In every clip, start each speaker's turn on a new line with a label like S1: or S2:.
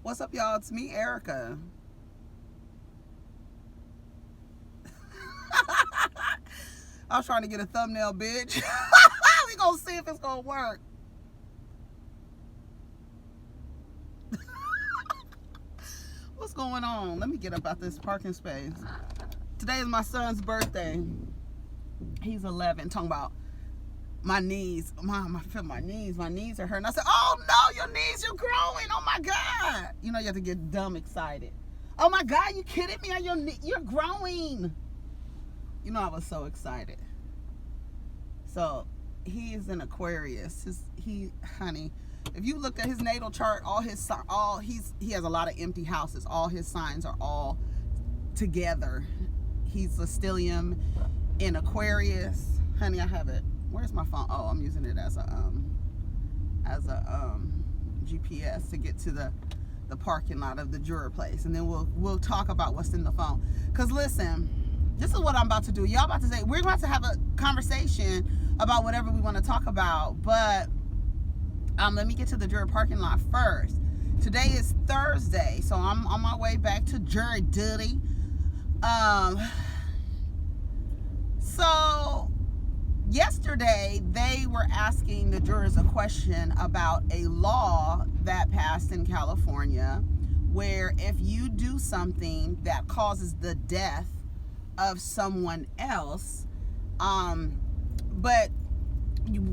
S1: What's up, y'all? It's me, Erica. I was trying to get a thumbnail, bitch. We gonna see if it's gonna work. What's going on? Let me get up out this parking space. Today is my son's birthday. He's 11. Talking about my knees. Mom, I feel my knees. My knees are hurting. I said, oh no, your knees, you're growing. Oh my God. You know, you have to get dumb excited. Oh my God, you kidding me? You're growing. You know, I was so excited. So he's an Aquarius. Honey, if you looked at his natal chart, he has a lot of empty houses. All his signs are all together. He's a stellium in Aquarius. Honey, I have it. Where's my phone? Oh, I'm using it as a GPS to get to the parking lot of the juror place, and then we'll talk about what's in the phone. Cause listen, this is what I'm about to do. Y'all about to say we're about to have a conversation about whatever we want to talk about, but let me get to the juror parking lot first. Today is Thursday, so I'm on my way back to jury duty. So yesterday they were asking the jurors a question about a law that passed in California where if you do something that causes the death of someone else, but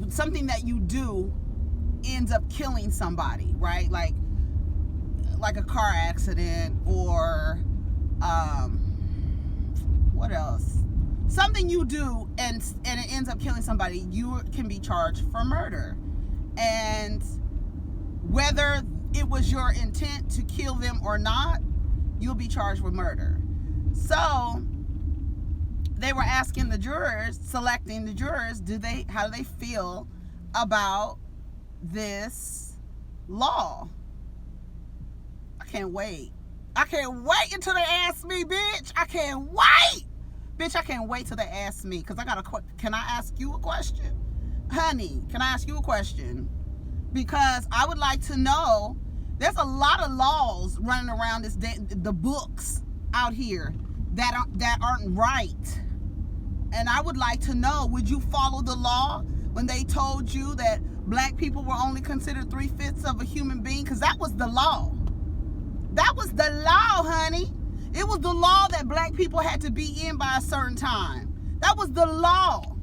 S1: something that you do ends up killing somebody, right? Like a car accident or what else? Something you do and it ends up killing somebody, you can be charged for murder. And whether it was your intent to kill them or not, you'll be charged with murder. So they were asking the jurors, selecting the jurors, how do they feel about this law? I can't wait. I can't wait until they ask me, bitch. I can't wait. Bitch, I can't wait till they ask me, because can I ask you a question? Honey, can I ask you a question? Because I would like to know, there's a lot of laws running around the books out here that aren't right. And I would like to know, would you follow the law when they told you that black people were only considered 3/5 of a human being? Because that was the law. That was the law, honey. It was the law that black people had to be in by a certain time. That was the law.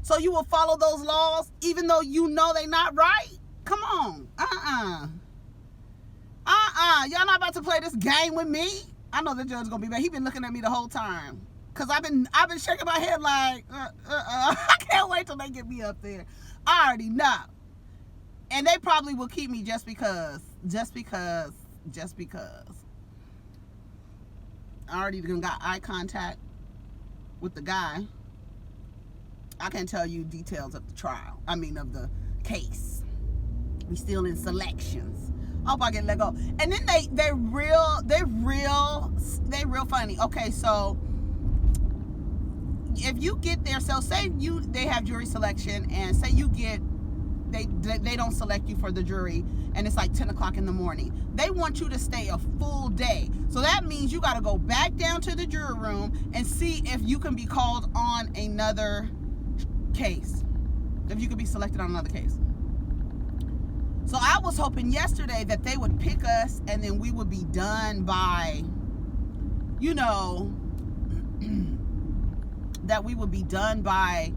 S1: So you will follow those laws even though you know they're not right? Come on. Y'all not about to play this game with me. I know the judge's gonna be mad. He been looking at me the whole time. Cause I've been shaking my head like, I can't wait till they get me up there. I already know. And they probably will keep me just because. I already got eye contact with the guy. I can't tell you details of the trial. I mean, of the case. We still in selections. I hope I get let go. And then they're real funny. Okay, so if you get there, so say they have jury selection, and say you get, they don't select you for the jury, and it's like 10 o'clock in the morning. They want you to stay a full day. So that means you got to go back down to the jury room and see if you can be called on another case. If you could be selected on another case. So I was hoping yesterday that they would pick us and then we would be done by, that we would be done by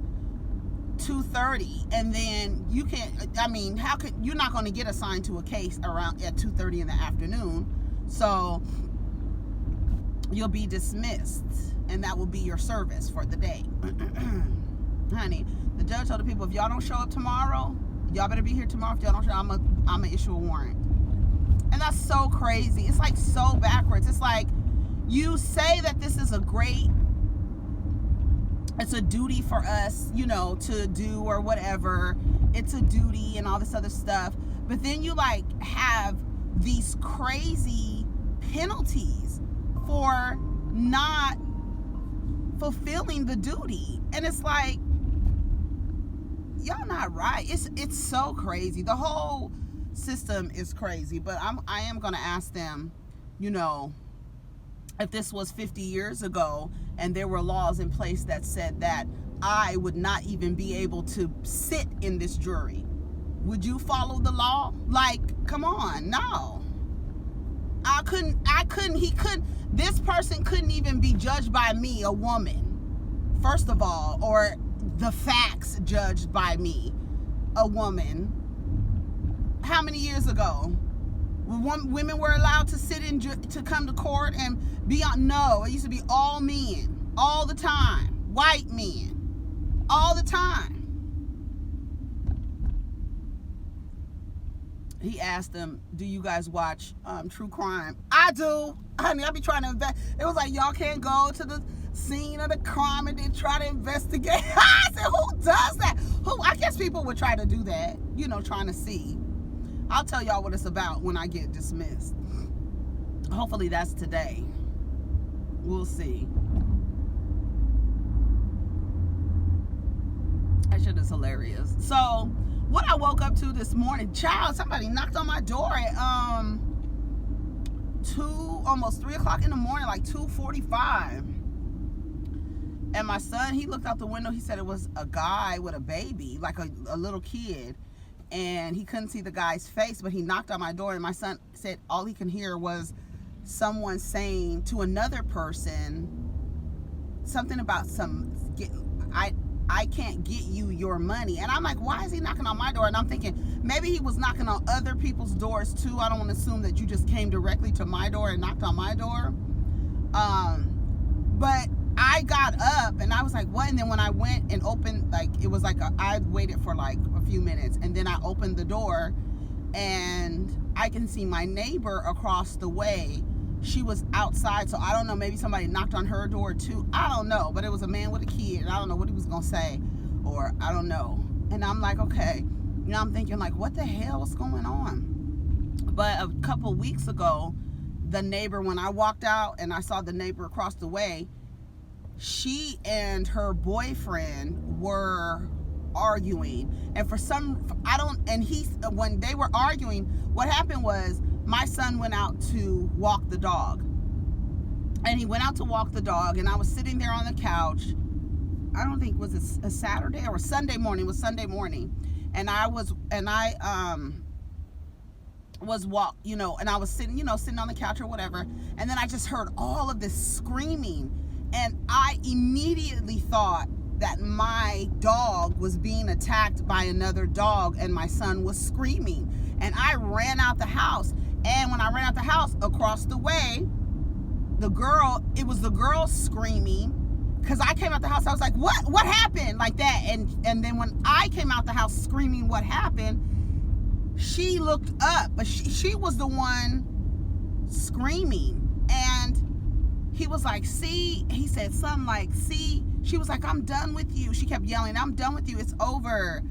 S1: 2:30, and then you're not going to get assigned to a case around at 2:30 in the afternoon, so you'll be dismissed, and that will be your service for the day. Honey, the judge told the people, if y'all don't show up tomorrow, y'all better be here tomorrow. If y'all don't show up, I'm gonna issue a warrant. And that's so crazy. It's like so backwards. It's like you say that this is it's a duty for us, to do or whatever. It's a duty and all this other stuff. But then you have these crazy penalties for not fulfilling the duty. And it's like, y'all not right. It's so crazy. The whole system is crazy. But I am going to ask them, you know, if this was 50 years ago and there were laws in place that said that I would not even be able to sit in this jury, would you follow the law? Like, come on, no. This person couldn't even be judged by me, a woman, first of all, or the facts judged by me, a woman. How many years ago? Women were allowed to sit in, to come to court and be on, no, it used to be all men, all the time, white men, all the time. He asked them, do you guys watch true crime? I do. Honey, I be trying to invest. It was like, y'all can't go to the scene of the crime and then try to investigate. I said, who does that? I guess people would try to do that, you know, trying to see. I'll tell y'all what it's about when I get dismissed. Hopefully that's today. We'll see. That shit is hilarious. So, what I woke up to this morning, child, somebody knocked on my door at almost 3 o'clock in the morning, like 2:45. And my son, he looked out the window, he said it was a guy with a baby, like a little kid. And he couldn't see the guy's face, but he knocked on my door, and my son said all he can hear was someone saying to another person something about I can't get you your money. And I'm like, why is he knocking on my door? And I'm thinking, maybe he was knocking on other people's doors too. I don't want to assume that you just came directly to my door and knocked on my door. But I got up and I was like, what? And then when I went and opened, like, it was like, I waited for like a few minutes, and then I opened the door and I can see my neighbor across the way. She was outside, so I don't know, maybe somebody knocked on her door too. I don't know, but it was a man with a kid, and I don't know what he was gonna say, or I don't know. And I'm like, okay, you know, I'm thinking like, what the hell is going on? But a couple weeks ago, the neighbor, when I walked out and I saw the neighbor across the way, she and her boyfriend were arguing, and when they were arguing, what happened was, my son went out to walk the dog. And he went out to walk the dog, and I was sitting there on the couch. I don't think, was it a Saturday or a Sunday morning? It was Sunday morning. And I was sitting, sitting on the couch or whatever. And then I just heard all of this screaming. And I immediately thought that my dog was being attacked by another dog, and my son was screaming. And I ran out the house. And when I ran out the house, across the way, it was the girl screaming. Because I came out the house, I was like, what happened? Like that. And then when I came out the house screaming what happened, she looked up. But she was the one screaming. And he was like, see? He said something like, see? She was like, I'm done with you. She kept yelling, I'm done with you. It's over.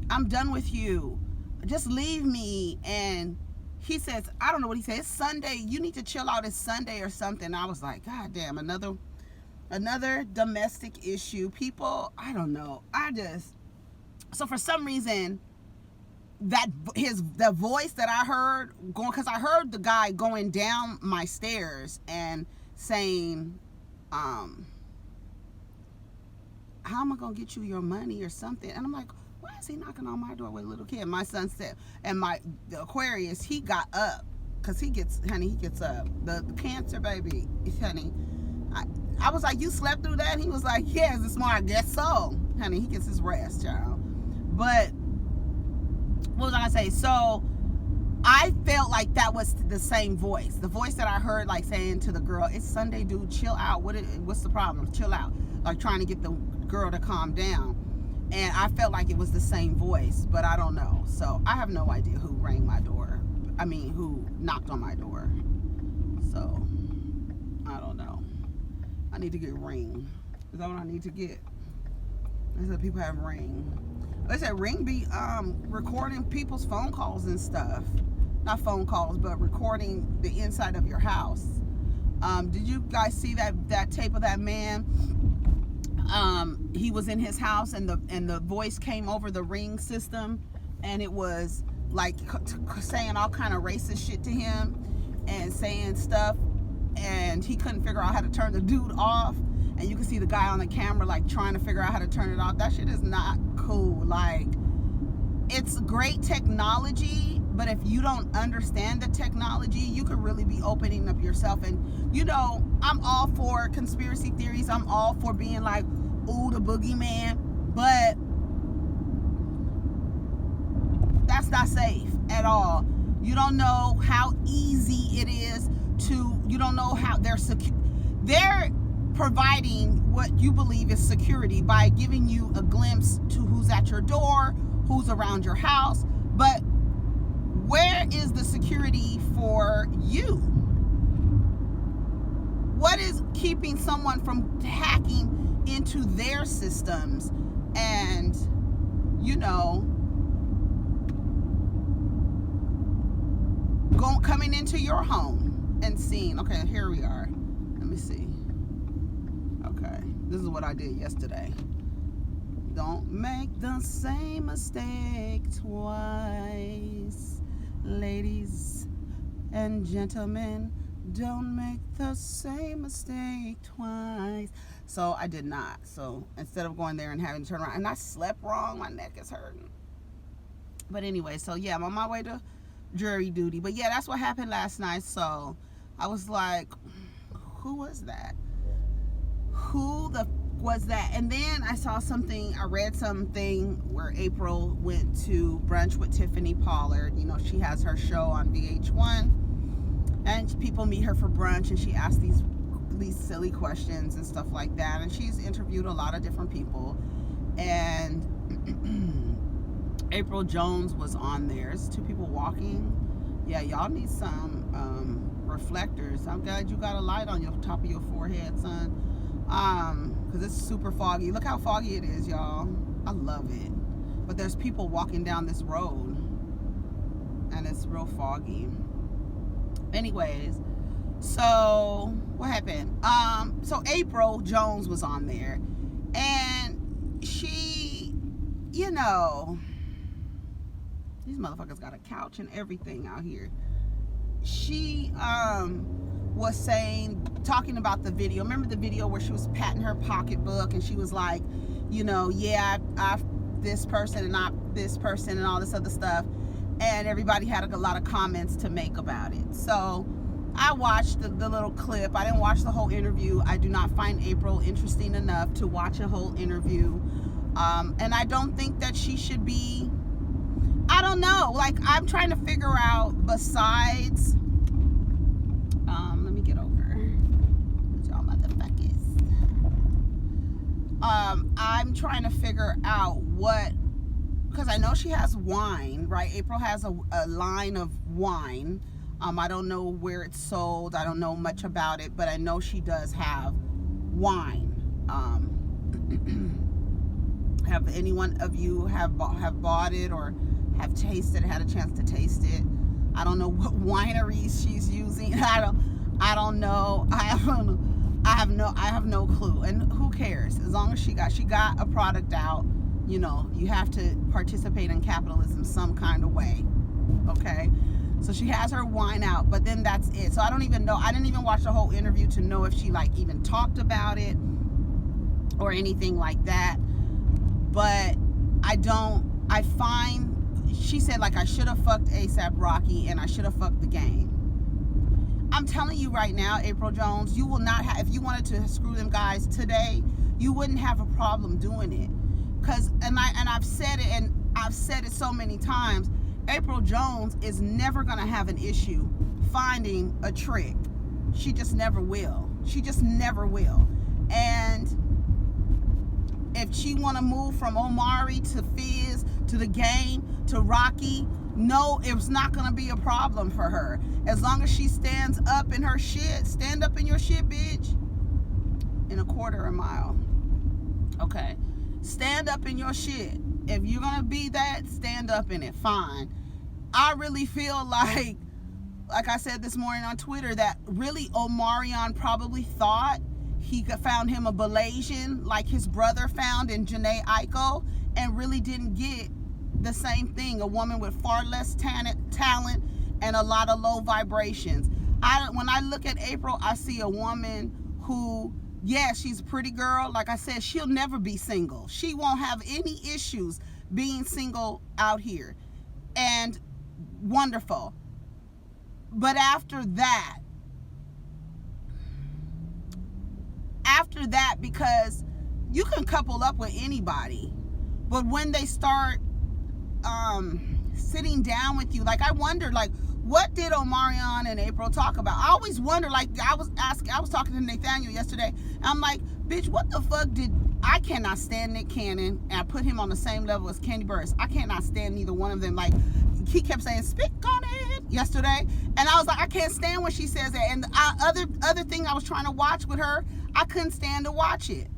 S1: I'm done with you. Just leave me. And he says, I don't know what he said. It's Sunday. You need to chill out. It's Sunday or something. I was like, God damn, another domestic issue. People, I don't know. So for some reason, the voice that I heard going, because I heard the guy going down my stairs and saying, how am I going to get you your money or something? And I'm like, why is he knocking on my door with a little kid? My son said, and the Aquarius, he got up, because he gets up. The Cancer baby, honey. I was like, you slept through that? And he was like, yeah, is it smart? I guess so. Honey, he gets his rest, child. But what was I going to say? So I felt like that was the same voice. The voice that I heard, like, saying to the girl, it's Sunday, dude, chill out. What's the problem? Chill out. Like, trying to get the girl to calm down. And I felt like it was the same voice, but I don't know. So I have no idea who rang my door. Who knocked on my door. So I don't know. I need to get Ring. Is that what I need to get? I said people have Ring. They said Ring be recording people's phone calls and stuff. Not phone calls, but recording the inside of your house. Did you guys see that tape of that man? He was in his house, and the voice came over the Ring system, and it was like saying all kind of racist shit to him and saying stuff, and he couldn't figure out how to turn the dude off. And you can see the guy on the camera like trying to figure out how to turn it off. That shit is not cool. Like, it's great technology, but if you don't understand the technology, you could really be opening up yourself. And, you know, I'm all for conspiracy theories. I'm all for being like, ooh, the boogeyman. But that's not safe at all. You don't know how easy it is to, you don't know how they're providing what you believe is security by giving you a glimpse to who's at your door, who's around your house. But where is the security for you? What is keeping someone from hacking into their systems and, you know, coming into your home and seeing? Okay, here we are. Let me see. Okay, this is what I did yesterday. Don't make the same mistake twice. Ladies and gentlemen, don't make the same mistake twice. So I did not. So instead of going there and having to turn around, and I slept wrong, my neck is hurting. But anyway, so yeah, I'm on my way to jury duty. But yeah, that's what happened last night. So I was like, who was that? Who the was that? And then I saw something, I read something where Apryl went to brunch with Tiffany Pollard. You know, she has her show on VH1, and people meet her for brunch, and she asks these silly questions and stuff like that. And she's interviewed a lot of different people, and Apryl Jones was on there. It's two people walking. Yeah, y'all need some reflectors. I'm glad you got a light on your top of your forehead, son. Because it's super foggy. Look how foggy it is, y'all. I love it. But there's people walking down this road, and it's real foggy. Anyways, so what happened? So Apryl Jones was on there, and she, you know, these motherfuckers got a couch and everything out here. She was talking about the video. Remember the video where she was patting her pocketbook and she was like, you know, yeah, I've this person and not this person and all this other stuff. And everybody had a lot of comments to make about it. So I watched the little clip. I didn't watch the whole interview. I do not find Apryl interesting enough to watch a whole interview. And I don't think that she should be, I don't know. Like, I'm trying to figure out, besides, let me get over. Y'all motherfuckers. I'm trying to figure out what, because I know she has wine, right? Apryl has a line of wine. I don't know where it's sold. I don't know much about it, but I know she does have wine. Have anyone of you have bought it or have tasted, had a chance to taste it? I don't know what wineries she's using. I don't know. I have no clue. And who cares? As long as she got a product out, you know, you have to participate in capitalism some kind of way. Okay? So she has her wine out, but then that's it. So I don't even know. I didn't even watch the whole interview to know if she like even talked about it or anything like that. But I find, she said, like, I should have fucked ASAP Rocky and I should have fucked the game. I'm telling you right now, Apryl Jones, you will not have, if you wanted to screw them guys today, you wouldn't have a problem doing it. Cause, and I've said it, and I've said it so many times, Apryl Jones is never gonna have an issue finding a trick. She just never will. She just never will. And if she want to move from Omari to Fizz to the game to Rocky, no, it's not going to be a problem for her. As long as she stands up in her shit. Stand up in your shit, bitch. In a quarter a mile. Okay. Stand up in your shit. If you're going to be that, stand up in it. Fine. I really feel like I said this morning on Twitter, that really Omarion probably thought he found him a Malaysian like his brother found in Janae Aiko, and really didn't get the same thing, a woman with far less talent and a lot of low vibrations. When I look at Apryl, I see a woman who, yeah, she's a pretty girl. Like I said, she'll never be single. She won't have any issues being single out here. And wonderful. But after that, because you can couple up with anybody, but when they start sitting down with you, like I wonder, like, what did Omarion and Apryl talk about? I always wonder, like, I was talking to Nathaniel yesterday, and I'm like, bitch, what the fuck I cannot stand Nick Cannon, and I put him on the same level as Candy Burris. I cannot stand neither one of them. Like, he kept saying, "Speak on it," yesterday, and I was like, I can't stand when she says that. And the other thing I was trying to watch with her, I couldn't stand to watch it.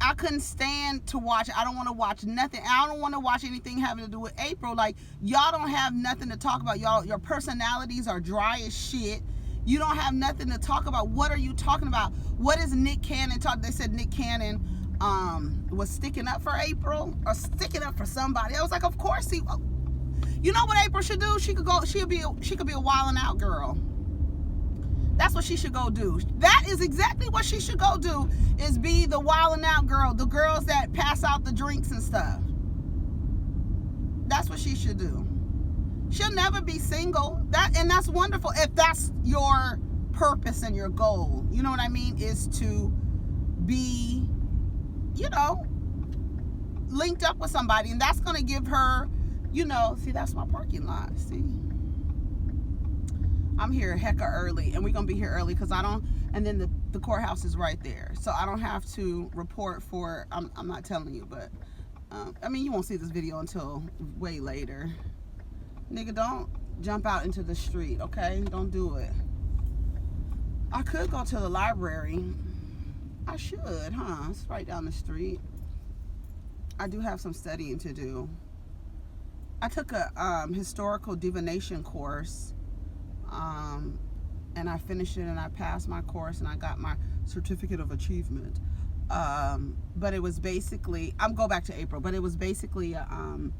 S1: I couldn't stand to watch it. I don't want to watch nothing. I don't want to watch anything having to do with Apryl. Like, y'all don't have nothing to talk about. Y'all, your personalities are dry as shit. You don't have nothing to talk about. What are you talking about? What is Nick Cannon talking? They said Nick Cannon was sticking up for Apryl or sticking up for somebody. I was like, of course he. You know what Apryl should do? She could be a wilding out girl. That's what she should go do. That is exactly what she should go do, is be the wilding out girl, the girls that pass out the drinks and stuff. That's what she should do. She'll never be single. And that's wonderful if that's your purpose and your goal. You know what I mean? Is to be, linked up with somebody, and that's going to give her, see, that's my parking lot. See? I'm here hecka early, and we're going to be here early because and then the courthouse is right there. So I don't have to report for, I'm not telling you, but, you won't see this video until way later. Nigga, don't jump out into the street, okay? Don't do it. I could go to the library. I should, huh? It's right down the street. I do have some studying to do. I took a historical divination course. And I finished it, and I passed my course, and I got my certificate of achievement. But it was basically, I'm go back to Apryl, but it was basically a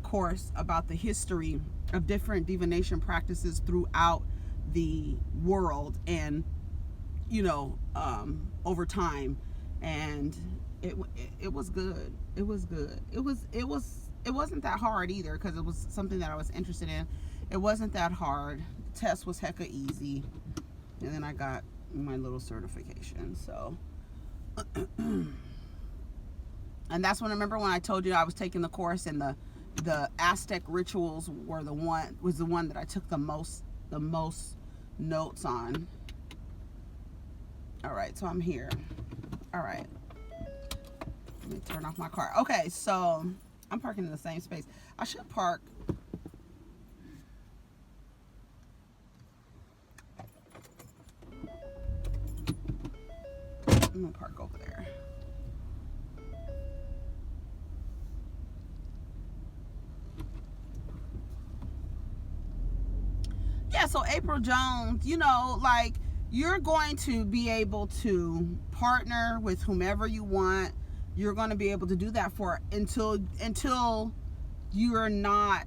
S1: course about the history of different divination practices throughout the world, and over time. And it was good. It was good. It wasn't that hard either, because it was something that I was interested in. It wasn't that hard. The test was hecka easy, and then I got my little certification. So, and that's when I remember when I told you I was taking the course, and the Aztec rituals was the one that I took the most notes on. All right, so I'm here. All right, let me turn off my car. Okay, so I'm parking in the same space. I should park. I'm gonna park over there. Yeah, so Apryl Jones, like, you're going to be able to partner with whomever you want. You're going to be able to do that until you're not,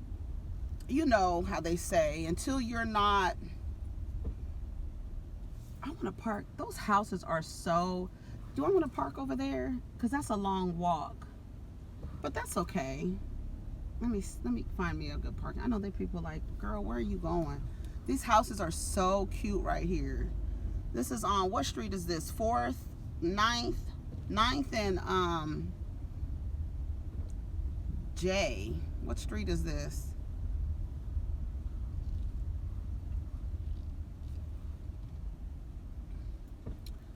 S1: how they say, until you're not. I want to park. Those houses are so. Do I want to park over there? Because that's a long walk. But that's okay. Let me find me a good parking. I know that people like, girl, where are you going? These houses are so cute right here. This is on, what street is this? 4th, 9th and J. What street is this?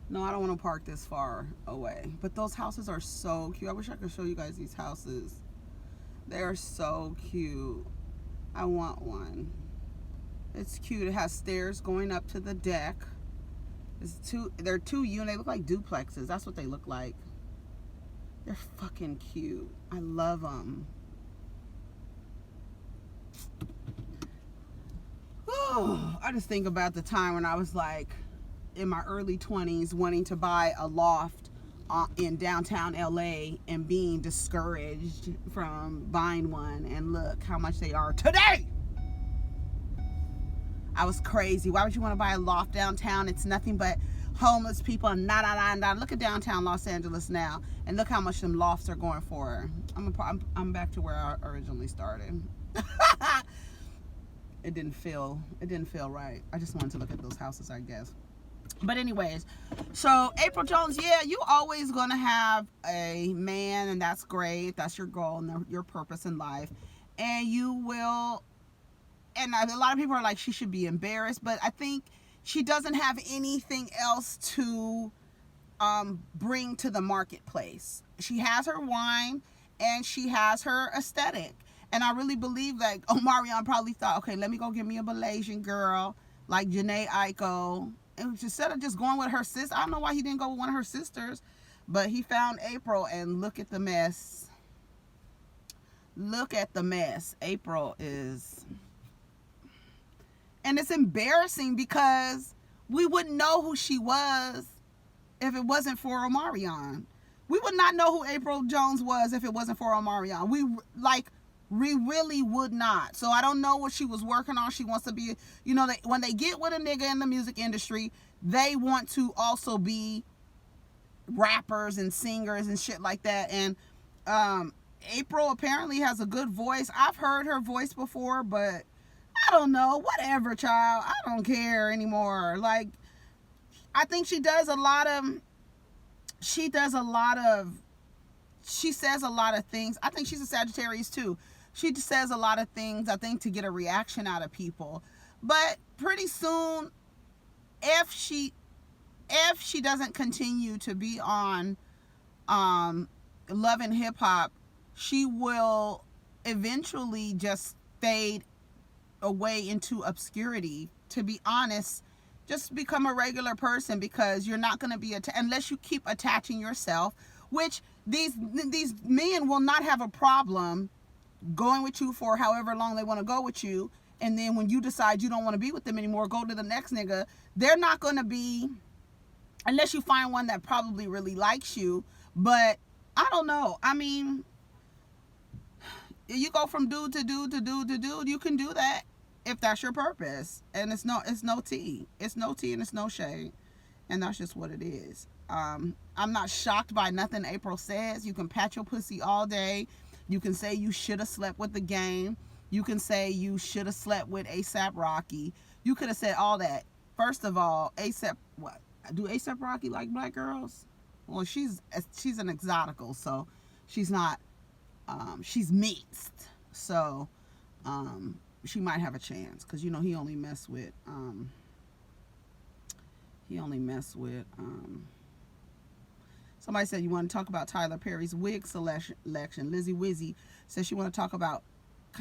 S1: No, I don't want to park this far away. But those houses are so cute. I wish I could show you guys these houses. They are so cute. I want one. It's cute. It has stairs going up to the deck. They're two units. They look like duplexes. That's what they look like. They're fucking cute. I love them. Oh, I just think about the time when I was like in my early 20s wanting to buy a loft in downtown LA and being discouraged from buying one, and look how much they are today. I was crazy. Why would you want to buy a loft downtown? It's nothing but homeless people and nah. Look at downtown Los Angeles now, and look how much them lofts are going for. I'm back to where I originally started. It didn't feel right. I just wanted to look at those houses, I guess. But anyways, so Apryl Jones, yeah, you always gonna have a man, and that's great. That's your goal and your purpose in life, and you will. And a lot of people are like, she should be embarrassed, but I think she doesn't have anything else to bring to the marketplace. She has her wine and she has her aesthetic. And I really believe like Omarion probably thought, okay, let me go get me a Malaysian girl like Janae Aiko. And instead of just going with her sister, I don't know why he didn't go with one of her sisters, but he found Apryl, and look at the mess. Look at the mess. Apryl is... And it's embarrassing because we wouldn't know who she was if it wasn't for Omarion. We would not know who Apryl Jones was if it wasn't for Omarion. We really would not. So I don't know what she was working on. She wants to be, when they get with a nigga in the music industry, they want to also be rappers and singers and shit like that. And Apryl apparently has a good voice. I've heard her voice before, but I don't know, whatever, child. I don't care anymore. Like, I think she says a lot of things. I think she's a Sagittarius too. She says a lot of things, I think, to get a reaction out of people. But pretty soon, if she doesn't continue to be on Love and Hip Hop, she will eventually just fade away into obscurity. To be honest, just become a regular person, because you're not going to be unless you keep attaching yourself, which these men will not have a problem going with you for however long they want to go with you, and then when you decide you don't want to be with them anymore, go to the next nigga. They're not going to be, unless you find one that probably really likes you. But I don't know, I mean, you go from dude to dude to dude to dude. You can do that if that's your purpose, and it's no tea. It's no tea and it's no shade, and that's just what it is. I'm not shocked by nothing Apryl says. You can pat your pussy all day. You can say you should have slept with the game. You can say you should have slept with A$AP Rocky. You could have said all that. First of all, what? Do A$AP Rocky like black girls? Well, she's an exotical, so she's not. She's mixed, so she might have a chance, because he only mess with somebody said, you want to talk about Tyler Perry's wig selection. Lizzie Wizzy says she want to talk about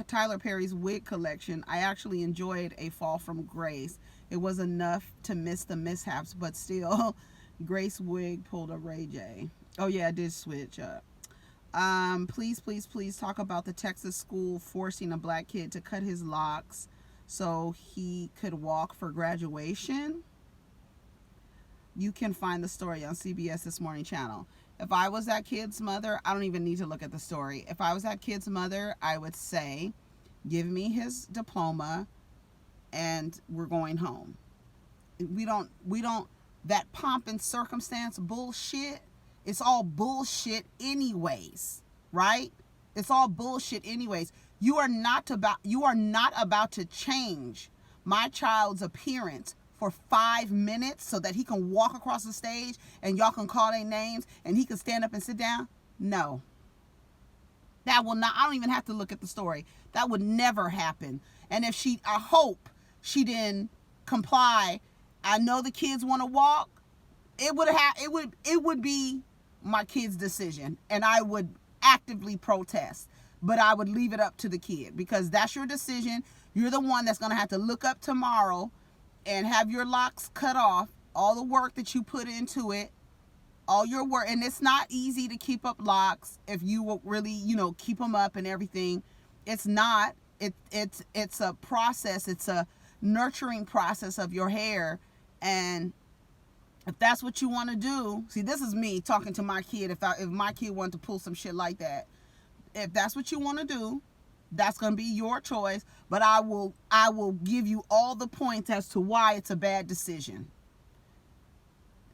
S1: Tyler Perry's wig collection. I actually enjoyed A Fall from Grace. It was enough to miss the mishaps, but still Grace wig pulled a Ray J. Oh yeah, I did switch up. Please talk about the Texas school forcing a black kid to cut his locks so he could walk for graduation. You can find the story on CBS This Morning channel. If I was that kid's mother, I don't even need to look at the story. If I was that kid's mother, I would say, give me his diploma and we're going home. We don't, that pomp and circumstance bullshit, it's all bullshit anyways, right? It's all bullshit anyways. You are not about to change my child's appearance for 5 minutes so that he can walk across the stage and y'all can call their names and he can stand up and sit down. No. That will not, I don't even have to look at the story. That would never happen. And if I hope she didn't comply. I know the kids want to walk. It would be my kid's decision, and I would actively protest, but I would leave it up to the kid, because that's your decision. You're the one that's going to have to look up tomorrow and have your locks cut off, all the work that you put into it, all your work. And it's not easy to keep up locks if you will really, keep them up and everything. It's not. It's a process. It's a nurturing process of your hair, and If that's what you want to do, see, this is me talking to my kid. If my kid wanted to pull some shit like that, if that's what you want to do, that's going to be your choice. But I will give you all the points as to why it's a bad decision.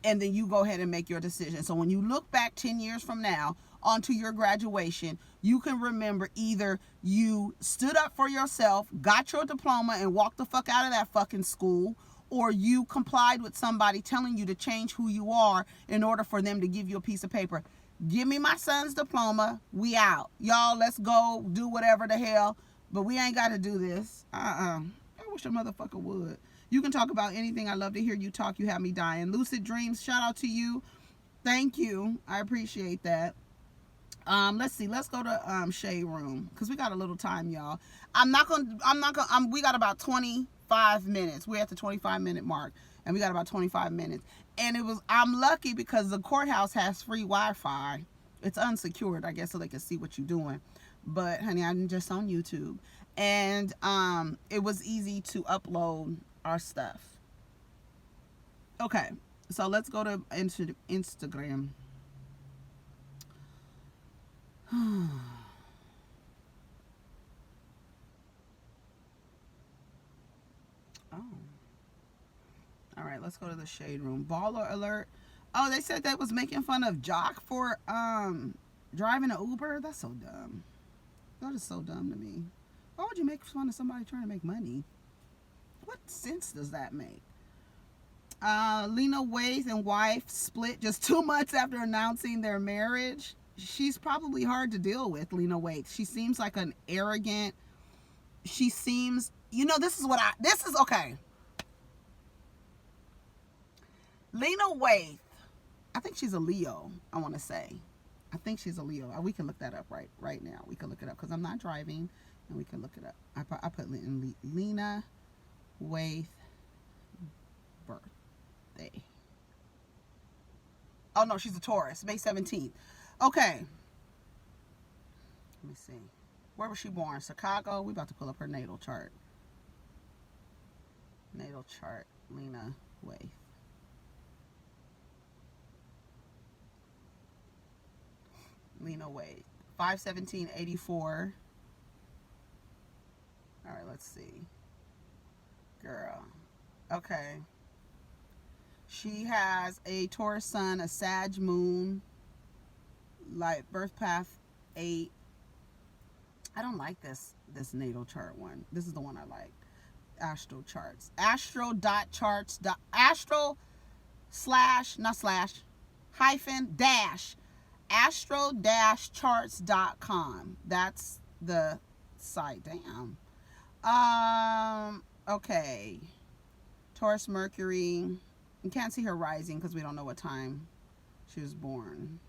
S1: And then you go ahead and make your decision. So when you look back 10 years from now onto your graduation, you can remember either you stood up for yourself, got your diploma, and walked the fuck out of that fucking school, or you complied with somebody telling you to change who you are in order for them to give you a piece of paper. Give me my son's diploma. We out. Y'all, let's go do whatever the hell. But we ain't got to do this. I wish a motherfucker would. You can talk about anything. I love to hear you talk. You have me dying. Lucid Dreams, shout out to you. Thank you. I appreciate that. Let's see. Let's go to Shade Room because we got a little time, y'all. We got about 25 minutes. We're at the 25-minute mark, and we got about 25 minutes. And I'm lucky because the courthouse has free Wi-Fi. It's unsecured, I guess, so they can see what you're doing. But honey, I'm just on YouTube, and it was easy to upload our stuff. Okay, so let's go to Instagram. Oh. All right, let's go to the Shade Room. Baller alert. Oh, they said that was making fun of Jock for driving an Uber. That's so dumb. That is so dumb to me. Why would you make fun of somebody trying to make money? What sense does that make? Lena Waithe and Waithe split just 2 months after announcing their marriage. She's probably hard to deal with, Lena Waithe. She seems like an arrogant. She seems, this is okay. Lena Waithe, I think she's a Leo, I want to say. I think she's a Leo. We can look that up right now. We can look it up because I'm not driving, and we can look it up. I put in Lena Waithe birthday. Oh, no, she's a Taurus, May 17th. Okay. Let me see. Where was she born? Chicago? We about to pull up her natal chart. Natal chart, Lena Waithe. Lena Waithe. 5/17/84. All right, let's see. Girl. Okay. She has a Taurus sun, a Sag moon, like birth path 8. I don't like this natal chart one. This is the one I like. Astro charts. Astro.charts. Astro slash, not slash, hyphen dash. Astro-charts.com. That's the site. Damn. Okay. Taurus Mercury. You can't see her rising because we don't know what time she was born.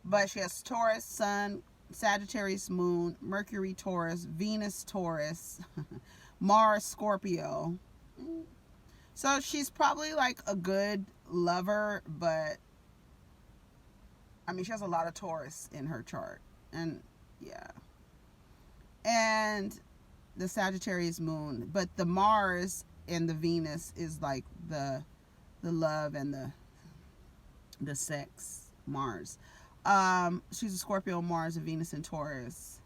S1: But she has Taurus Sun, Sagittarius Moon, Mercury Taurus, Venus Taurus, Mars Scorpio. So she's probably like a good lover, but I mean, she has a lot of Taurus in her chart. And yeah. And the Sagittarius moon. But the Mars and the Venus is like the love and the sex Mars. She's a Scorpio, Mars, and Venus and Taurus.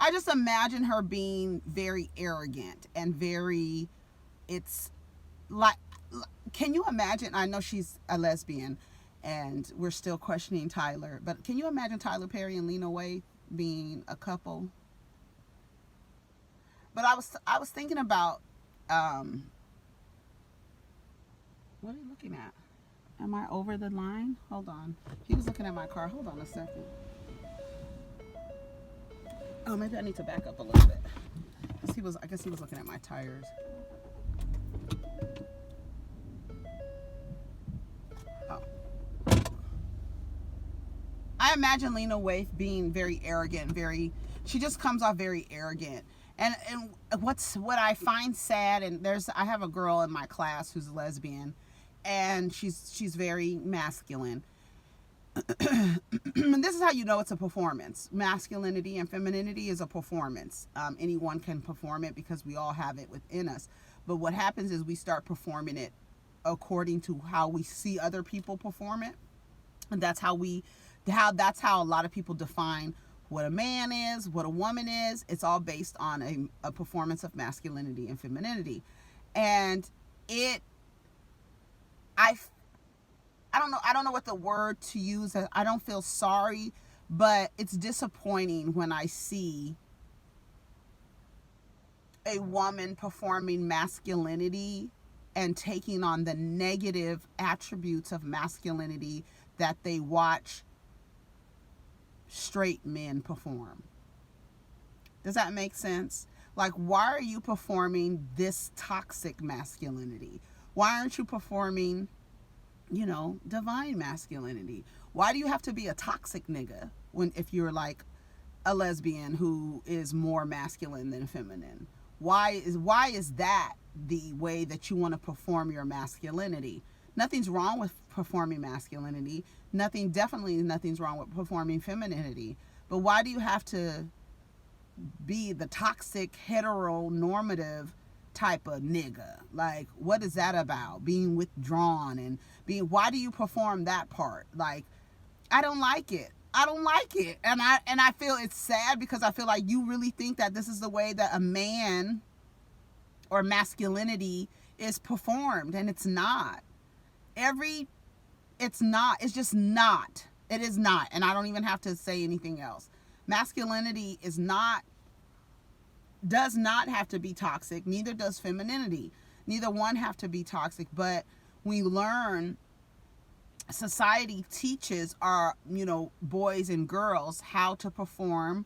S1: I just imagine her being very arrogant and very, it's like, can you imagine? I know she's a lesbian and we're still questioning Tyler, but can you imagine Tyler Perry and Lena Waithe being a couple? But I was thinking about, what are you looking at? Am I over the line? Hold on. He was looking at my car. Hold on a second. Oh, maybe I need to back up a little bit. I guess he was looking at my tires. Oh. I imagine Lena Waithe being very arrogant, she just comes off very arrogant. And what I find sad, and I have a girl in my class who's a lesbian, and she's very masculine. And this is how you know it's a performance. Masculinity and femininity is a performance. Anyone can perform it because we all have it within us. But what happens is we start performing it according to how we see other people perform it. And that's how a lot of people define what a man is, what a woman is. It's all based on a performance of masculinity and femininity. And it, I I don't know what the word to use. I don't feel sorry, but it's disappointing when I see a woman performing masculinity and taking on the negative attributes of masculinity that they watch straight men perform. Does that make sense? Like, why are you performing this toxic masculinity? Why aren't you performing, divine masculinity? Why do you have to be a toxic nigga if you're like a lesbian who is more masculine than feminine? Why is that the way that you want to perform your masculinity? Nothing's wrong with performing masculinity. Nothing's wrong with performing femininity. But why do you have to be the toxic heteronormative type of nigga? Like, what is that about? Being withdrawn and why do you perform that part? Like, I don't like it. And I feel it's sad because I feel like you really think that this is the way that a man or masculinity is performed, and it's not. It's just not. It is not. And I don't even have to say anything else. Masculinity does not have to be toxic. Neither does femininity. Neither one have to be toxic. But we learn, society teaches our, boys and girls how to perform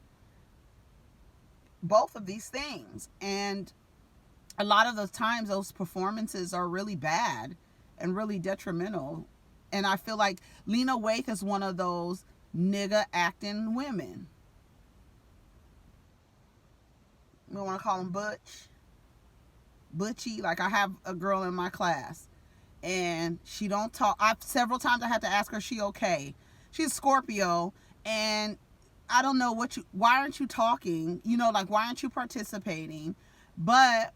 S1: both of these things. And a lot of the times those performances are really bad and really detrimental. And I feel like Lena Waithe is one of those nigga acting women. We want to call them butchy. Like, I have a girl in my class and she don't talk. Several times I had to ask her, she okay? She's Scorpio, and I don't know why aren't you talking? Like, why aren't you participating? But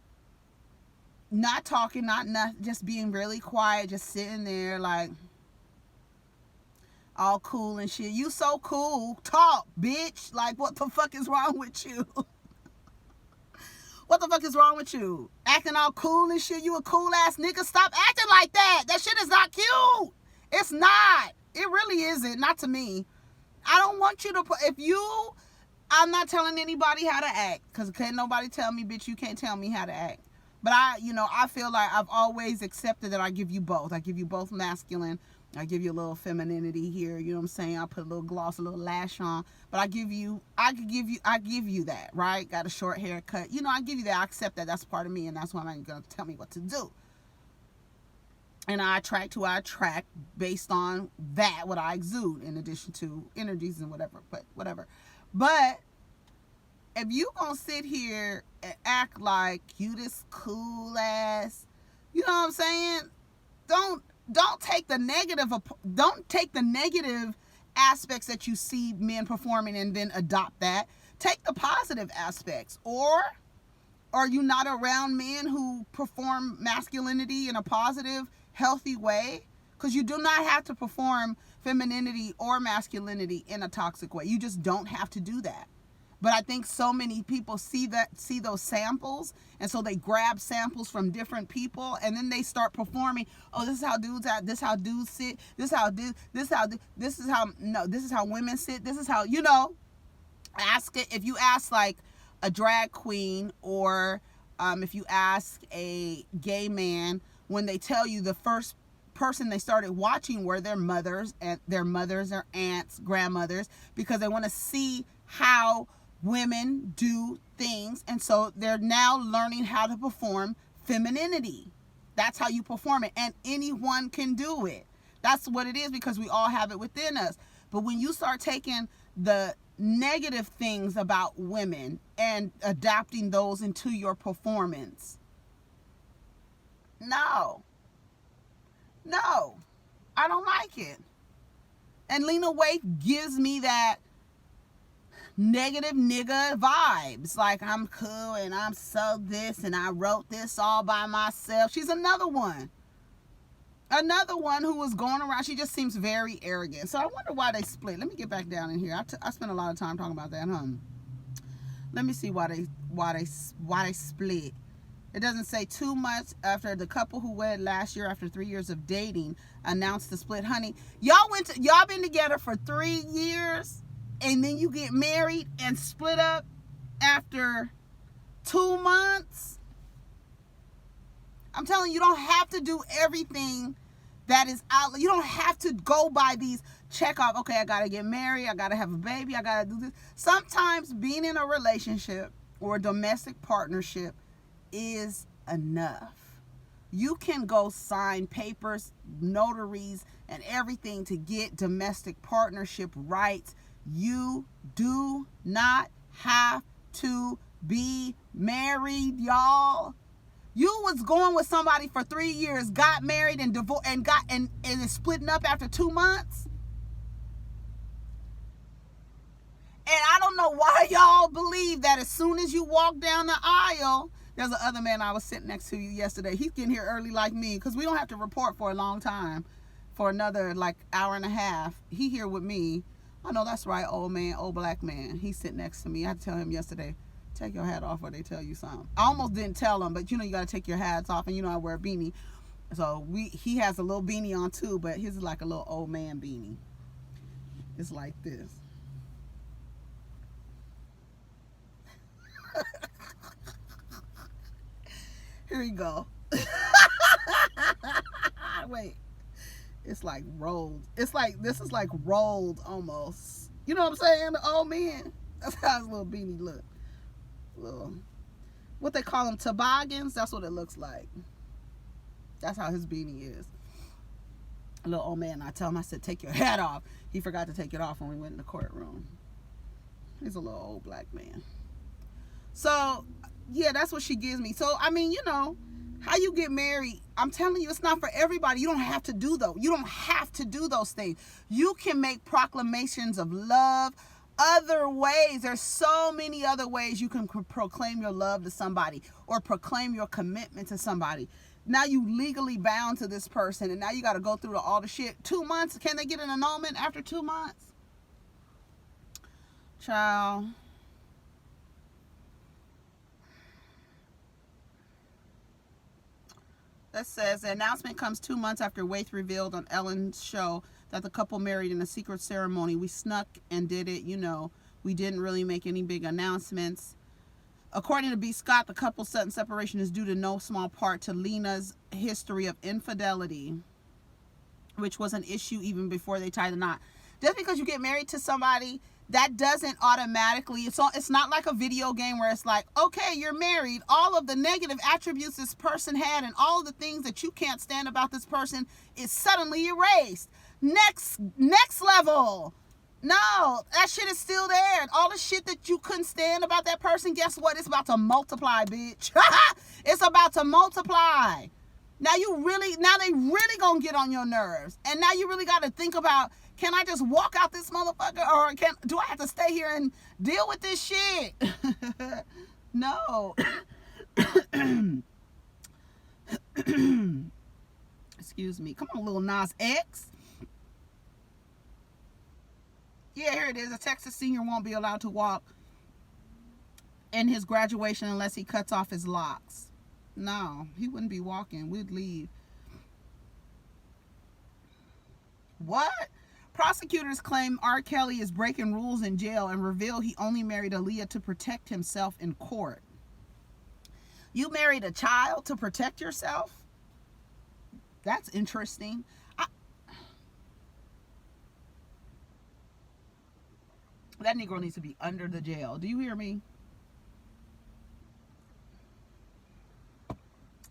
S1: not talking, not just being really quiet, just sitting there like all cool and shit. You so cool. Talk, bitch. Like, what the fuck is wrong with you? What the fuck is wrong with you? Acting all cool and shit. You a cool ass nigga. Stop acting like that. That shit is not cute. It's not. It really isn't. Not to me. I don't want you to I'm not telling anybody how to act, because can't nobody tell me, bitch, you can't tell me how to act. But I feel like I've always accepted that I give you both. I give you both masculine. I give you a little femininity here. You know what I'm saying? I put a little gloss, a little lash on. But I give you that, right? Got a short haircut. I give you that. I accept that. That's part of me, and that's why I'm going to tell me what to do. And I attract who I attract based on that, what I exude, in addition to energies and whatever. But if you gonna sit here and act like you this cool ass, you know what I'm saying? Don't take the negative aspects that you see men performing and then adopt that. Take the positive aspects. Or are you not around men who perform masculinity in a positive, healthy way? Because you do not have to perform femininity or masculinity in a toxic way. You just don't have to do that. But I think so many people see those samples, and so they grab samples from different people, and then they start performing. Oh, this is how dudes act. This is how dudes sit. This is how women sit. This is how, ask it. If you ask like a drag queen, or if you ask a gay man, when they tell you the first person they started watching were their mothers or aunts, grandmothers, because they want to see how women do things, and so they're now learning how to perform femininity. That's how you perform it, and anyone can do it. That's what it is, because we all have it within us. But when you start taking the negative things about women and adapting those into your performance, no, I don't like it. And Lena Waithe gives me that negative nigga vibes. Like, I'm cool and I'm so this and I wrote this all by myself. She's another one. Another one who was going around, she just seems very arrogant. So I wonder why they split. Let me get back down in here. I spent a lot of time talking about that, huh? Let me see why they split. It doesn't say too much after the couple who wed last year after 3 years of dating announced the split. Honey, y'all been together for 3 years and then you get married and split up after 2 months. I'm telling you, you don't have to do everything that is out. You don't have to go by these check off. Okay, I gotta get married. I gotta have a baby. I gotta do this. Sometimes being in a relationship or a domestic partnership is enough. You can go sign papers, notaries, and everything to get domestic partnership rights. You do not have to be married, y'all. You was going with somebody for 3 years, got married and divorced, and is splitting up after 2 months. And I don't know why y'all believe that as soon as you walk down the aisle, there's the other man I was sitting next to you yesterday. He's getting here early like me because we don't have to report for a long time, for another like hour and a half. He here with me. I know that's right, old man, old black man. He's sitting next to me. I had to tell him yesterday, take your hat off or they tell you something. I almost didn't tell him, but you know you got to take your hats off, and you know I wear a beanie. So he has a little beanie on too, but his is like a little old man beanie. It's like this. Here you go. Wait. It's like rolled. It's like, this is like rolled almost. You know what I'm saying? The old man. That's how his little beanie look. Little, what they call them, toboggans? That's what it looks like. That's how his beanie is. A little old man. I tell him, I said, take your hat off. He forgot to take it off when we went in the courtroom. He's a little old black man. So, yeah, that's what she gives me. So, I mean, you know, how you get married, I'm telling you, it's not for everybody. You don't have to do those. You don't have to do those things. You can make proclamations of love other ways. There's so many other ways you can proclaim your love to somebody or proclaim your commitment to somebody. Now you legally bound to this person, and now you got to go through all the shit. 2 months, can they get an annulment after 2 months? Child. That says the announcement comes 2 months after Waithe revealed on Ellen's show that the couple married in a secret ceremony. We snuck and did it, you know. We didn't really make any big announcements. According to B. Scott, the couple's sudden separation is due to no small part to Lena's history of infidelity, which was an issue even before they tied the knot. Just because you get married to somebody, that doesn't automatically, it's not like a video game where it's like, okay, you're married. All of the negative attributes this person had and all of the things that you can't stand about this person is suddenly erased. Next level. No, that shit is still there. All the shit that you couldn't stand about that person, guess what? It's about to multiply, bitch. It's about to multiply. Now they really gonna get on your nerves. And now you really got to think about, can I just walk out this motherfucker, or do I have to stay here and deal with this shit? No. Excuse me. Come on, little Nas X. Yeah, here it is. A Texas senior won't be allowed to walk in his graduation unless he cuts off his locks. No, he wouldn't be walking. We'd leave. What? Prosecutors claim R. Kelly is breaking rules in jail and reveal he only married Aaliyah to protect himself in court. You married a child to protect yourself? That's interesting. That Negro needs to be under the jail. Do you hear me?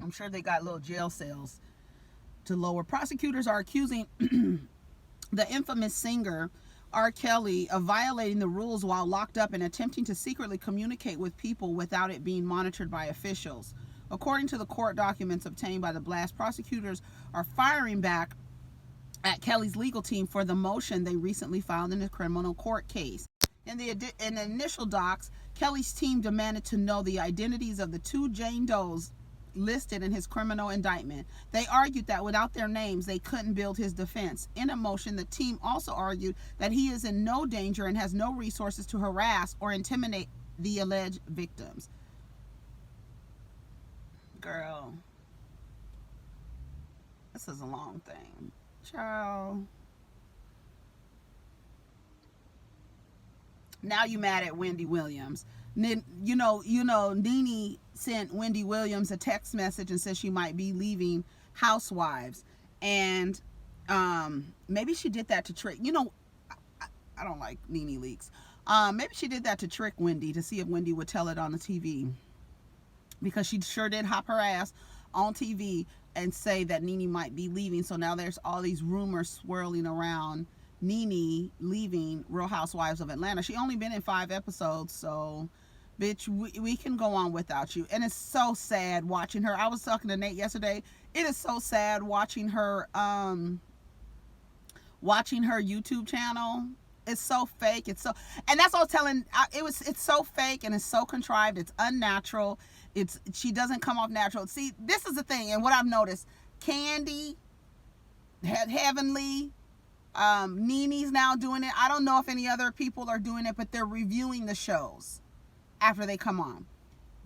S1: I'm sure they got little jail cells to lower. Prosecutors are accusing the infamous singer R. Kelly of violating the rules while locked up and attempting to secretly communicate with people without it being monitored by officials. According to the court documents obtained by the blast, prosecutors are firing back at Kelly's legal team for the motion they recently filed in a criminal court case. In the initial docs, Kelly's team demanded to know the identities of the two Jane Does listed in his criminal indictment. They argued that without their names, they couldn't build his defense. In a motion, the team also argued that he is in no danger and has no resources to harass or intimidate the alleged victims. Girl, this is a long thing. Child. Now you mad at Wendy Williams. Nene sent Wendy Williams a text message and said she might be leaving Housewives. And maybe she did that to trick. I don't like Nene leaks. Maybe she did that to trick Wendy to see if Wendy would tell it on the TV. Because she sure did hop her ass on TV and say that Nene might be leaving. So now there's all these rumors swirling around Nene leaving Real Housewives of Atlanta. She only been in 5 episodes, so bitch, we can go on without you. And it's so sad watching her. I was talking to Nate yesterday. It is so sad watching her YouTube channel. It's so fake. And that's what I was telling. It's so fake and it's so contrived. It's unnatural. She doesn't come off natural. See, this is the thing, and what I've noticed: Candy, Heavenly, Nene's now doing it. I don't know if any other people are doing it, but they're reviewing the shows after they come on,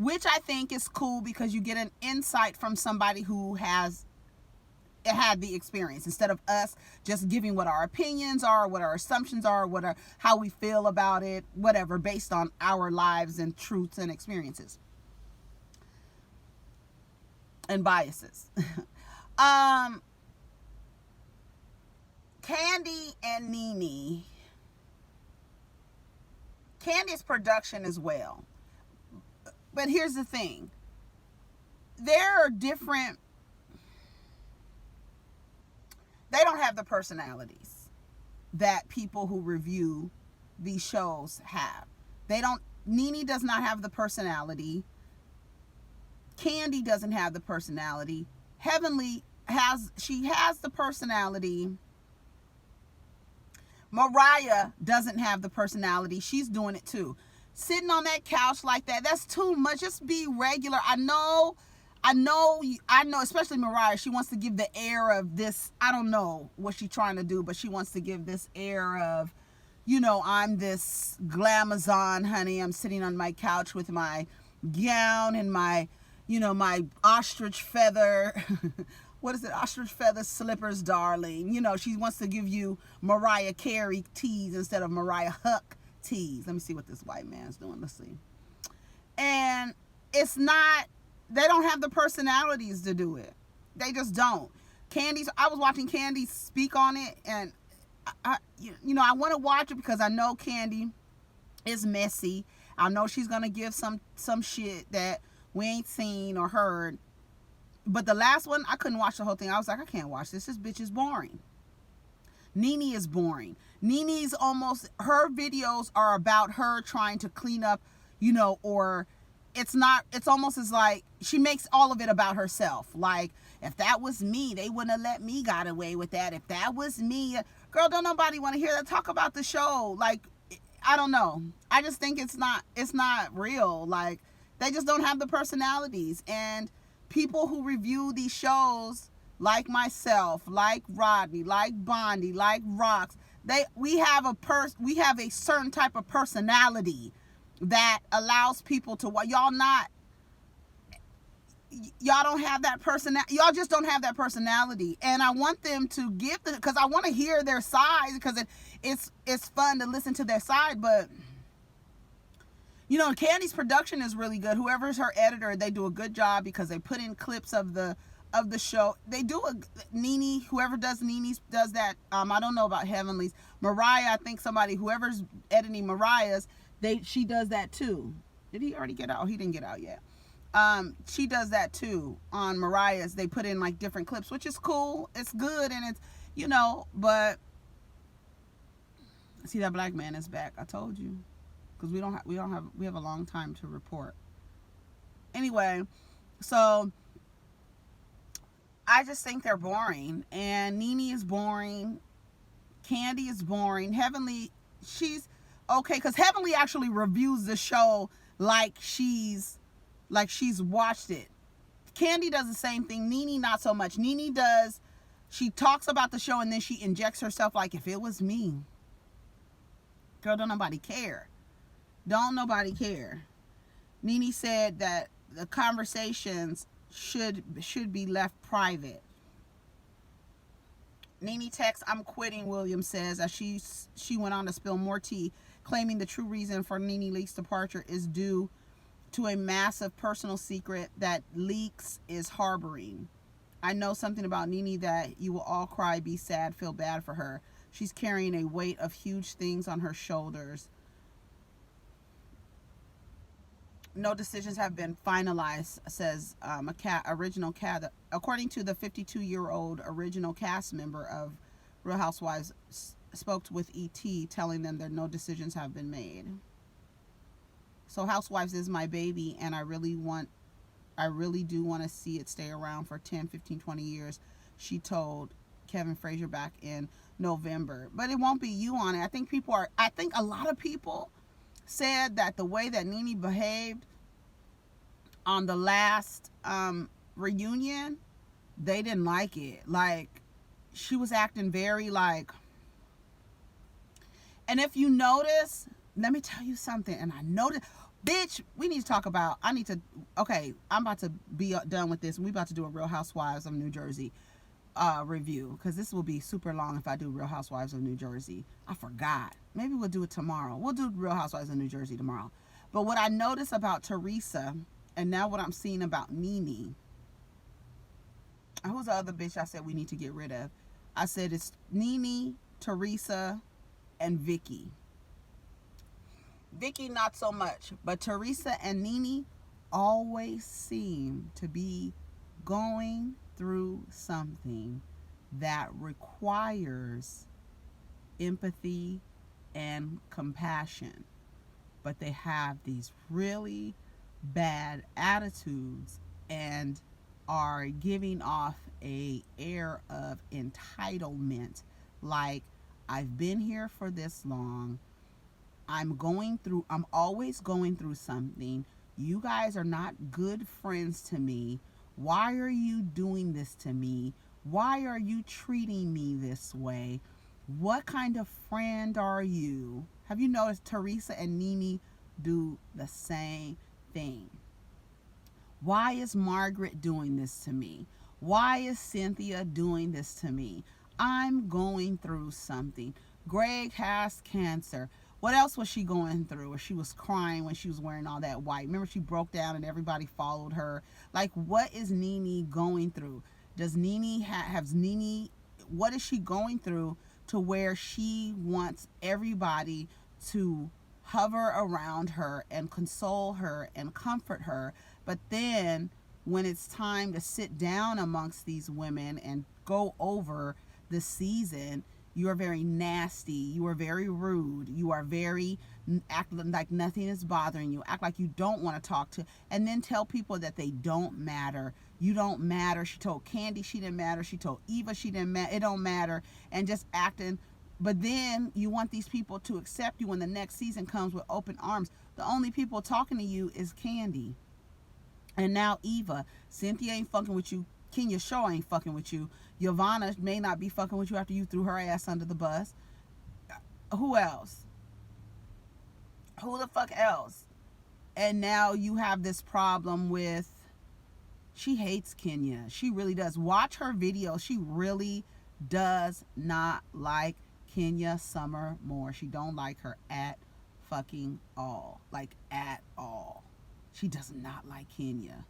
S1: which I think is cool because you get an insight from somebody who has had the experience instead of us just giving what our opinions are, what our assumptions are, how we feel about it, whatever, based on our lives and truths and experiences and biases. Candy and Nene. Candy's production as well. But here's the thing. There are different... They don't have the personalities that people who review these shows have. Nene does not have the personality. Candy doesn't have the personality. Heavenly has the personality. Mariah doesn't have the personality. She's doing it too. Sitting on that couch like that, that's too much. Just be regular. I know, especially Mariah, she wants to give the air of this. I don't know what she's trying to do, but she wants to give this air of, I'm this glamazon, honey. I'm sitting on my couch with my gown and my, my ostrich feather, what is it? Ostrich feather slippers, darling. She wants to give you Mariah Carey tease instead of Mariah Huck tease. Let me see what this white man's doing. Let's see. And it's not, they don't have the personalities to do it. They just don't. I was watching Candy speak on it, and I want to watch it because I know Candy is messy. I know she's going to give some shit that we ain't seen or heard. But the last one, I couldn't watch the whole thing. I was like, I can't watch this. This bitch is boring. Nene is boring. Nene's her videos are about her trying to clean up, or it's almost as like she makes all of it about herself. Like, if that was me, they wouldn't have let me got away with that. If that was me, girl, don't nobody want to hear that. Talk about the show. Like, I don't know. I just think it's not real. Like, they just don't have the personalities. And people who review these shows, like myself, like Rodney, like Bondi, like Rox, we have a certain type of personality that allows people to y'all don't have that personality. Y'all just don't have that personality. And I want them to give because I want to hear their side, because it's fun to listen to their side. But Candy's production is really good. Whoever's her editor, they do a good job because they put in clips of the show. They do Nene, whoever does Nene's does that. I don't know about Heavenly's. Mariah, I think whoever's editing Mariah's, she does that too. Did he already get out? Oh, he didn't get out yet. She does that too on Mariah's. They put in like different clips, which is cool. It's good, and it's but see, that black man is back. I told you, because we have a long time to report. Anyway, so I just think they're boring, and Nene is boring. Candy is boring. Heavenly, she's okay, because Heavenly actually reviews the show like she's watched it. Kandi does the same thing. Nene, not so much. Nene does, she talks about the show and then she injects herself like, if it was me. Girl, don't nobody care. Don't nobody care. Nene said that the conversations should be left private. Nene texts, I'm quitting, Williams says, as she went on to spill more tea, claiming the true reason for Nene Leakes' departure is due to a massive personal secret that Leakes is harboring. I know something about Nene that you will all cry, be sad, feel bad for her. She's carrying a weight of huge things on her shoulders. No decisions have been finalized, says original cast. According to the 52-year-old original cast member of Real Housewives, spoke with ET, telling them that no decisions have been made. So Housewives is my baby, and I really do want to see it stay around for 10, 15, 20 years, she told Kevin Frazier back in November. But it won't be you on it. I think a lot of people said that the way that Nene behaved on the last reunion, they didn't like it. Like, she was acting very like, and if you notice, let me tell you something, and I noticed, bitch, we need to talk about, okay, I'm about to be done with this. We about to do a Real Housewives of New Jersey review, because this will be super long if I do Real Housewives of New Jersey. I forgot. Maybe we'll do it tomorrow. We'll do Real Housewives of New Jersey tomorrow. But what I noticed about Teresa, and now what I'm seeing about Nene, who's the other bitch I said we need to get rid of? I said it's Nene, Teresa, and Vicky. Vicky, not so much, but Teresa and Nene always seem to be going through something that requires empathy and compassion, but they have these really bad attitudes and are giving off a air of entitlement, like, I've been here for this long, I'm always going through something, you guys are not good friends to me, why are you doing this to me, why are you treating me this way, what kind of friend are you? Have you noticed Teresa and Nene do the same thing? Why is Margaret doing this to me? Why is Cynthia doing this to me? I'm going through something. Greg has cancer. What else was she going through? Or she was crying when she was wearing all that white. Remember, she broke down and everybody followed her. Like, what is Nene going through? Does Nene what is she going through to where she wants everybody to hover around her and console her and comfort her? But then when it's time to sit down amongst these women and go over the season, you are very nasty, you are very rude, you are very, act like nothing is bothering you, act like you don't want to talk to, and then tell people that they don't matter. You don't matter. She told Kandi she didn't matter. She told Eva she didn't matter. It don't matter. And just acting. But then you want these people to accept you when the next season comes with open arms. The only people talking to you is Kandi. And now Eva. Cynthia ain't fucking with you. Kenya Shaw ain't fucking with you. Giovanna may not be fucking with you after you threw her ass under the bus. Who else? Who the fuck else? And now you have this problem with, she hates Kenya. She really does. Watch her video. She really does not like Kenya Summer Moore. She don't like her at fucking all. Like, at all. She does not like Kenya.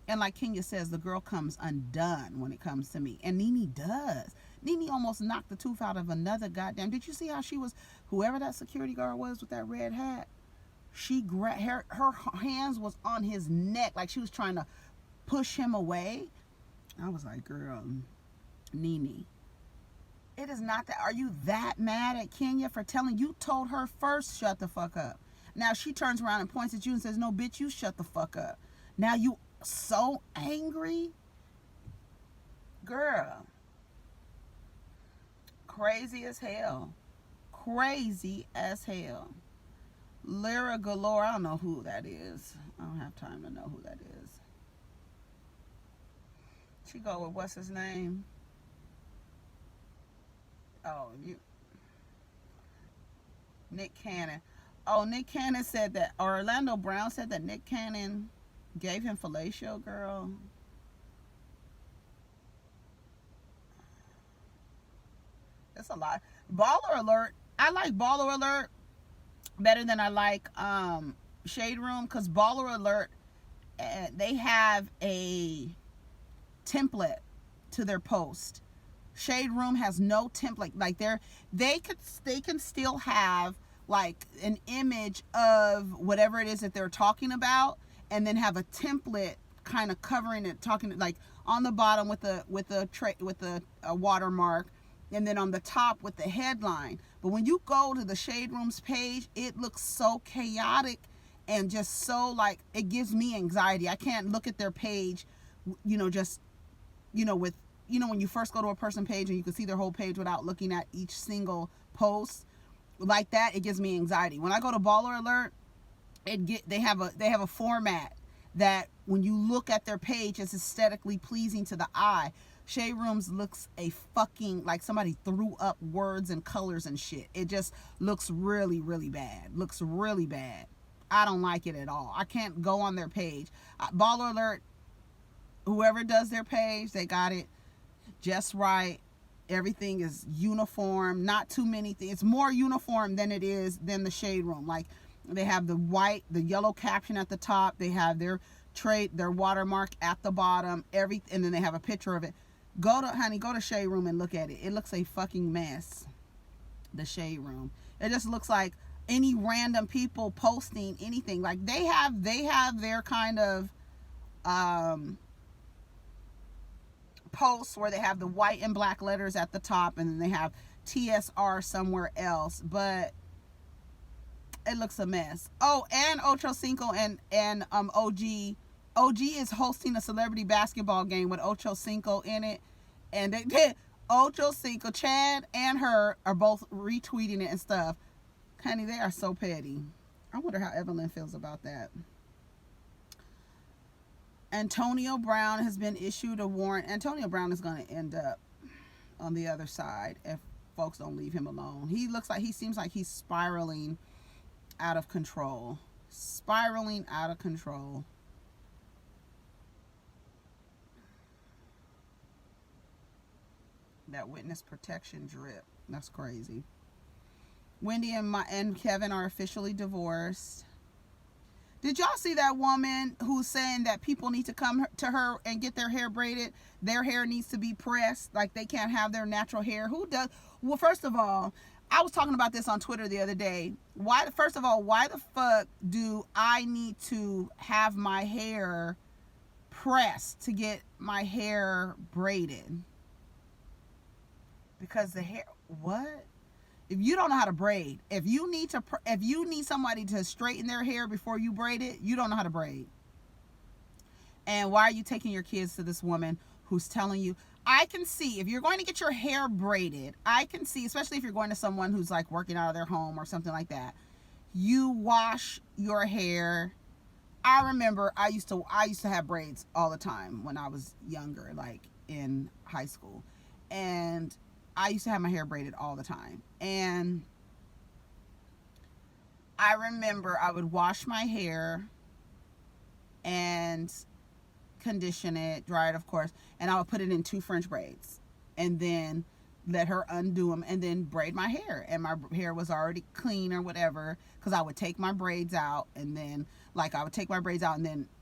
S1: And like Kenya says, the girl comes undone when it comes to me. And Nene does. Nene almost knocked the tooth out of another goddamn. Did you see how she was, whoever that security guard was with that red hat, she grabbed, her hands was on his neck like she was trying to push him away. I was like, girl, Nene, it is not that. Are you that mad at Kenya for telling you? Told her first, shut the fuck up. Now she turns around and points at you and says, no, bitch, you shut the fuck up. Now you so angry, girl. Crazy as hell. Crazy as hell. Lyra Galore, I don't know who that is. I don't have time to know who that is. She go with what's his name? Oh, you Nick Cannon. Oh, Nick Cannon said that, or Orlando Brown said that Nick Cannon gave him fellatio, girl. That's a lot. Baller Alert. I like Baller Alert better than I like Shade Room, because Baller Alert, they have a template to their post. Shade Room has no template. Like they can still have like an image of whatever it is that they're talking about, and then have a template kind of covering it, talking like on the bottom with a watermark, and then on the top with the headline. But when you go to the Shade Room's page, it looks so chaotic and just so like, it gives me anxiety. I can't look at their page, just with when you first go to a person page and you can see their whole page without looking at each single post like that. It gives me anxiety. When I go to Baller Alert, they have a format that when you look at their page, it's aesthetically pleasing to the eye. Shade Rooms looks a fucking like somebody threw up words and colors and shit. It just looks really, really bad. Looks really bad. I don't like it at all. I can't go on their page. Baller Alert, whoever does their page, they got it just right. Everything is uniform. Not too many things. It's more uniform than it is than the Shade Room. Like they have the yellow caption at the top. They have their watermark at the bottom. And then they have a picture of it. Go to Shade Room and look at it. It looks a fucking mess. The Shade Room. It just looks like any random people posting anything. Like they have their kind of posts where they have the white and black letters at the top, and then they have TSR somewhere else, but it looks a mess. Oh, and Ocho Cinco and OG is hosting a celebrity basketball game with Ocho Cinco in it, and they did Ocho Cinco, Chad and her are both retweeting it and stuff. Honey, they are so petty. I wonder how Evelyn feels about that. Antonio Brown has been issued a warrant. Antonio Brown is going to end up on the other side if folks don't leave him alone. He seems like he's spiraling out of control. Spiraling out of control. That witness protection drip. That's crazy. Wendy and Kevin are officially divorced. Did y'all see that woman who's saying that people need to come to her and get their hair braided? Their hair needs to be pressed. Like they can't have their natural hair. Who does? Well, first of all, I was talking about this on Twitter the other day. Why the fuck do I need to have my hair pressed to get my hair braided? Because the hair, what? If you don't know how to braid, if you need somebody to straighten their hair before you braid it, you don't know how to braid. And why are you taking your kids to this woman who's telling you? I can see if you're going to get your hair braided, I can see, especially if you're going to someone who's like working out of their home or something like that, you wash your hair. I remember I used to have braids all the time when I was younger, like in high school, and I used to have my hair braided all the time. And I remember I would wash my hair and condition it, dry it, of course, and I would put it in 2 French braids and then let her undo them and then braid my hair. And my hair was already clean or whatever, because I would take my braids out and then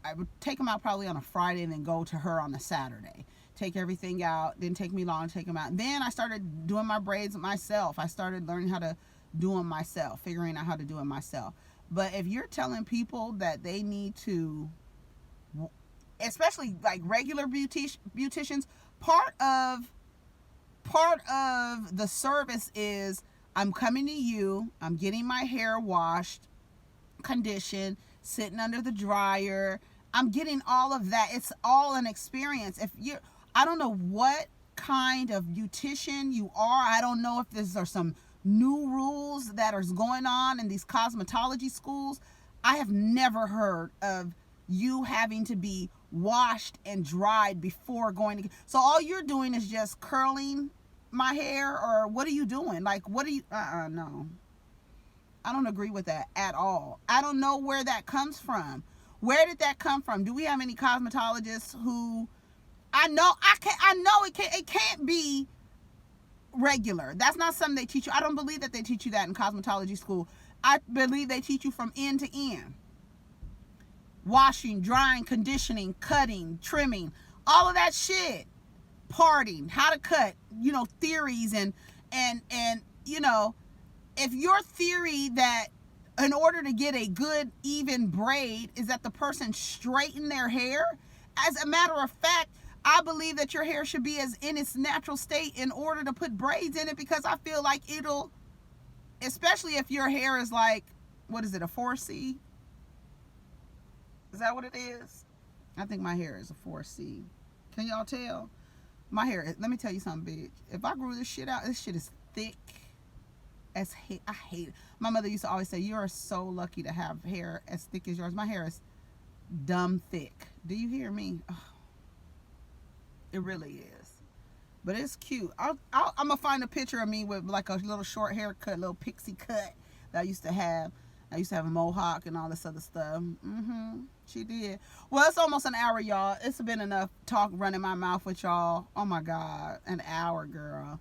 S1: I would take them out probably on a Friday and then go to her on a Saturday. Take everything out. Didn't take me long to take them out. And then I started doing my braids myself. I started learning how to do them myself, figuring out how to do them myself. But if you're telling people that they need to, especially like regular beauticians, part of the service is I'm coming to you, I'm getting my hair washed, conditioned, sitting under the dryer. I'm getting all of that. It's all an experience. I don't know what kind of beautician you are. I don't know if there are some new rules that are going on in these cosmetology schools. I have never heard of you having to be washed and dried before going to. So all you're doing is just curling my hair, or what are you doing? Like, what are you? No, I don't agree with that at all. I don't know where that comes from. Where did that come from? Do we have any cosmetologists who? I know it can't be regular. That's not something they teach you. I don't believe that they teach you that in cosmetology school. I believe they teach you from end to end. Washing, drying, conditioning, cutting, trimming, all of that shit. Parting, how to cut, theories and if your theory that in order to get a good even braid is that the person straighten their hair, as a matter of fact, I believe that your hair should be as in its natural state in order to put braids in it, because I feel like it'll, especially if your hair is like, what is it, a 4C? Is that what it is? I think my hair is a 4C. Can y'all tell? My hair, let me tell you something, bitch. If I grew this shit out, this shit is thick as hate. I hate it. My mother used to always say, you are so lucky to have hair as thick as yours. My hair is dumb thick. Do you hear me? Oh, it really is. But it's cute. I'm going to find a picture of me with like a little short haircut, little pixie cut that I used to have. I used to have a mohawk and all this other stuff. She did. Well, it's almost an hour, y'all. It's been enough talk running my mouth with y'all. Oh my God. An hour, girl.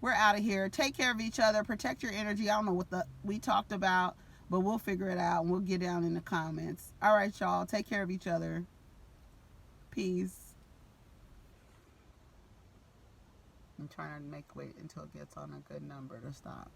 S1: We're out of here. Take care of each other. Protect your energy. I don't know what we talked about, but we'll figure it out and we'll get down in the comments. All right, y'all. Take care of each other. Peace. I'm trying to wait until it gets on a good number to stop.